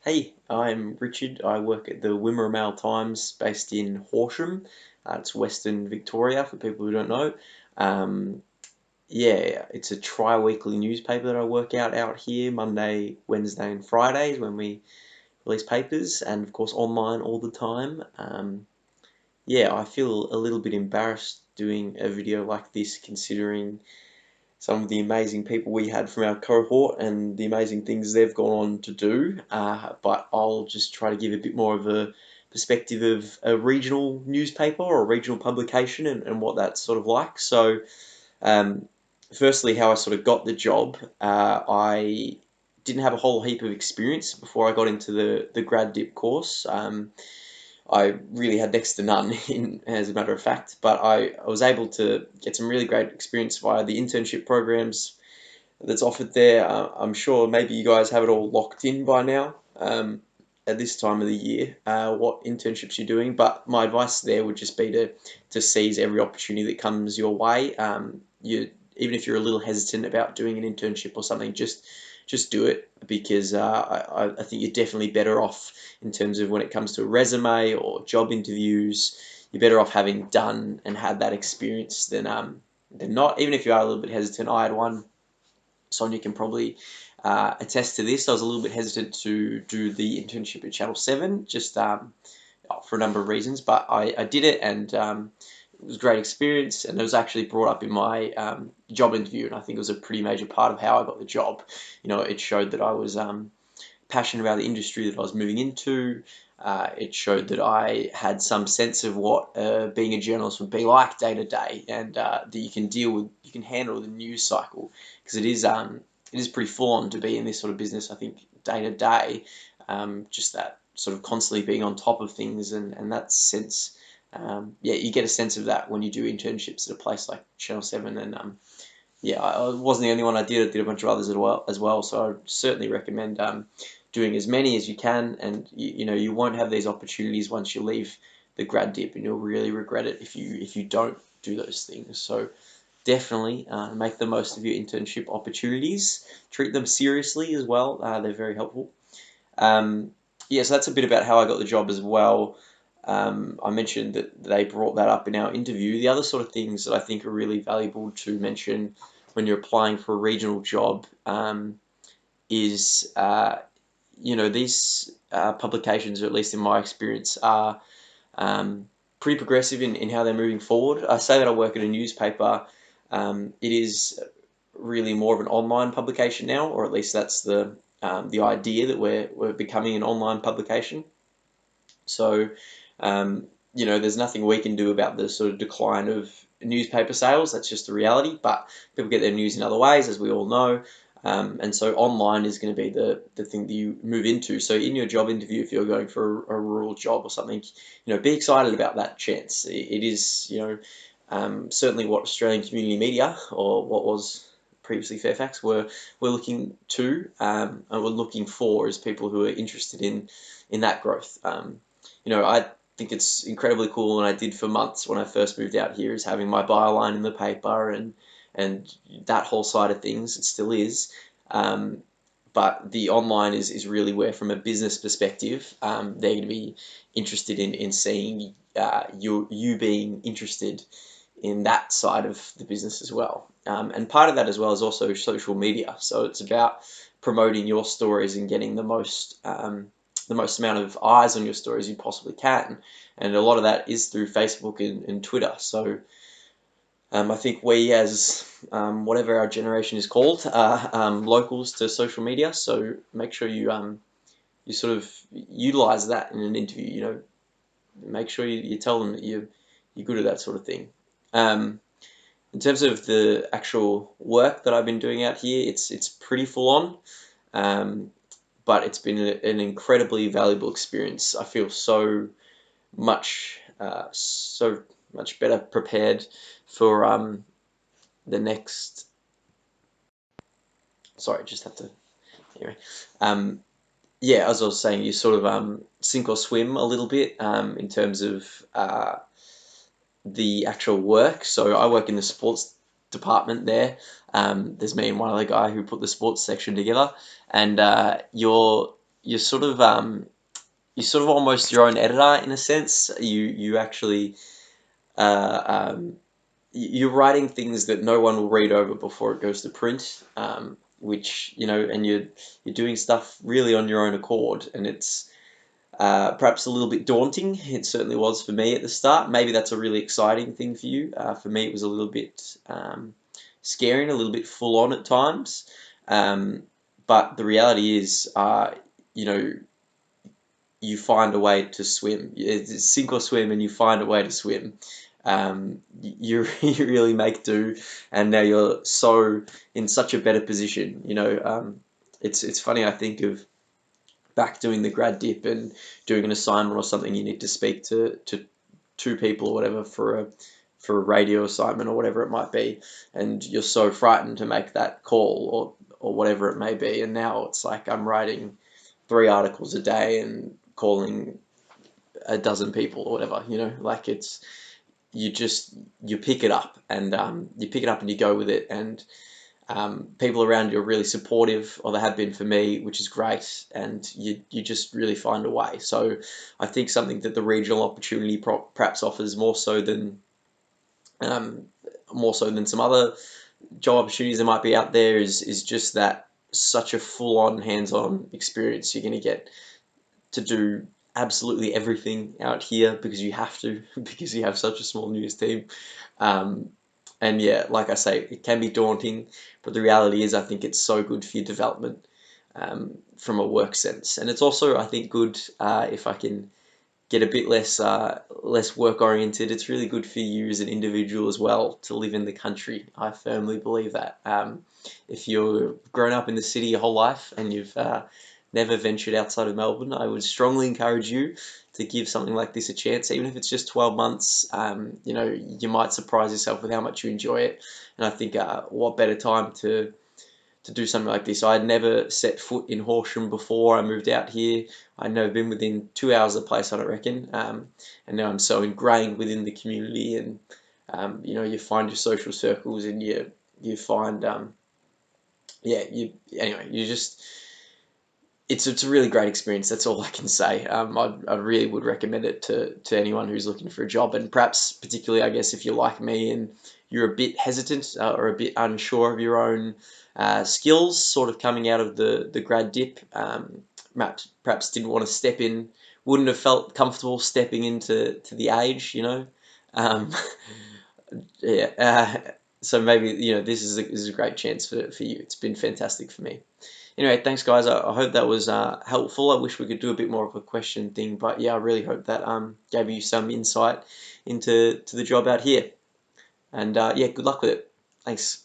Hey, I'm Richard. I work at the Wimmera Mail Times based in Horsham. It's Western Victoria for people who don't know. Um, yeah, it's a tri-weekly newspaper that I work out here, Monday, Wednesday, and Fridays when we release papers, and of course online all the time. Yeah, I feel a little bit embarrassed doing a video like this considering some of the amazing people we had from our cohort and the amazing things they've gone on to do. But I'll just try to give a bit more of a perspective of a regional newspaper or a regional publication and what that's sort of like. So, um, firstly, how I sort of got the job. I didn't have a whole heap of experience before I got into the grad dip course. I really had next to none, as a matter of fact, but I was able to get some really great experience via the internship programs that's offered there. I'm sure maybe you guys have it all locked in by now at this time of the year, what internships you're doing, but my advice there would just be to seize every opportunity that comes your way. Even if you're a little hesitant about doing an internship or something, just do it because I think you're definitely better off in terms of when it comes to a resume or job interviews. You're better off having done and had that experience than not. Even if you are a little bit hesitant, I had one. Sonia can probably attest to this. I was a little bit hesitant to do the internship at Channel 7 just for a number of reasons, but I did it and it was a great experience, and it was actually brought up in my job interview, and I think it was a pretty major part of how I got the job. It showed that I was passionate about the industry that I was moving into. It showed that I had some sense of what being a journalist would be like day to day, and that you can handle the news cycle because it is pretty full on to be in this sort of business. I think day to day, just that sort of constantly being on top of things, and that sense. Yeah, you get a sense of that when you do internships at a place like Channel 7, and yeah, I wasn't the only one I did. I did a bunch of others as well. So I certainly recommend doing as many as you can, and you won't have these opportunities once you leave the grad dip, and you'll really regret it if you don't do those things. So definitely make the most of your internship opportunities. Treat them seriously as well. They're very helpful. Um, yeah, so that's a bit about how I got the job as well. I mentioned that they brought that up in our interview. The other sort of things that I think are really valuable to mention when you're applying for a regional job is, these publications, or at least in my experience, are pretty progressive in how they're moving forward. I say that I work at a newspaper. It is really more of an online publication now, or at least that's the idea that we're becoming an online publication. So, there's nothing we can do about the sort of decline of newspaper sales. That's just the reality. But people get their news in other ways, as we all know. And so online is going to be the thing that you move into. So in your job interview, if you're going for a rural job or something, be excited about that chance. It is, certainly what Australian Community Media, or what was previously Fairfax, were looking to and were looking for as people who are interested in that growth. I think it's incredibly cool, and I did for months when I first moved out here, is having my byline in the paper and that whole side of things. It still is. But the online is really where, from a business perspective, they're going to be interested in seeing you being interested in that side of the business as well. And part of that as well is also social media. So it's about promoting your stories and getting the most amount of eyes on your stories you possibly can. And a lot of that is through Facebook and Twitter. So I think we, as whatever our generation is called, are locals to social media. So make sure you sort of utilize that in an interview. Make sure you tell them that you're good at that sort of thing. In terms of the actual work that I've been doing out here, it's pretty full on. But it's been an incredibly valuable experience. I feel so much better prepared for the next. Sorry, just have to. Anyway, yeah, as I was saying, you sort of sink or swim a little bit in terms of the actual work. So I work in the sports department there. There's me and one other guy who put the sports section together, and you're you're sort of you're sort of almost your own editor in a sense. You actually you're writing things that no one will read over before it goes to print, which and you're doing stuff really on your own accord, and it's perhaps a little bit daunting. It certainly was for me at the start. Maybe that's a really exciting thing for you. For me, it was a little bit scary and a little bit full on at times. Um, but the reality is, you know, you find a way to swim. It's sink or swim, and you find a way to swim. You you really make do, and now you're in such a better position. It's funny. I think of back doing the grad dip and doing an assignment or something. You need to speak to two people or whatever for a radio assignment or whatever it might be, and you're so frightened to make that call or whatever it may be. And now it's like I'm writing 3 articles a day and calling a dozen people or whatever. Like it's you pick it up and you go with it, and people around you are really supportive, or they have been for me, which is great, and you just really find a way. So I think something that the regional opportunity perhaps offers um, more so than some other job opportunities that might be out there is just that such a full-on hands-on experience. You're going to get to do absolutely everything out here because you have to, because you have such a small news team. Um, and yeah, like I say, it can be daunting, but the reality is I think it's so good for your development from a work sense. And it's also, I think, good if I can get a bit less work oriented. It's really good for you as an individual as well to live in the country. I firmly believe that. If you've grown up in the city your whole life and you've never ventured outside of Melbourne, I would strongly encourage you to give something like this a chance, even if it's just 12 months. You might surprise yourself with how much you enjoy it. And I think what better time to do something like this. I had never set foot in Horsham before I moved out here. I'd never been within 2 hours of the place, I don't reckon. And now I'm so ingrained within the community, and you find your social circles, and you find anyway, you just it's a really great experience. That's all I can say. I really would recommend it to anyone who's looking for a job, and perhaps particularly, I guess, if you're like me and you're a bit hesitant or a bit unsure of your own skills, sort of coming out of the grad dip. Perhaps didn't want to step in, wouldn't have felt comfortable stepping into the age, Um, yeah. So maybe this is a great chance for you. It's been fantastic for me. Anyway, thanks guys. I hope that was helpful. I wish we could do a bit more of a question thing, but yeah, I really hope that gave you some insight into the job out here. And yeah, good luck with it. Thanks.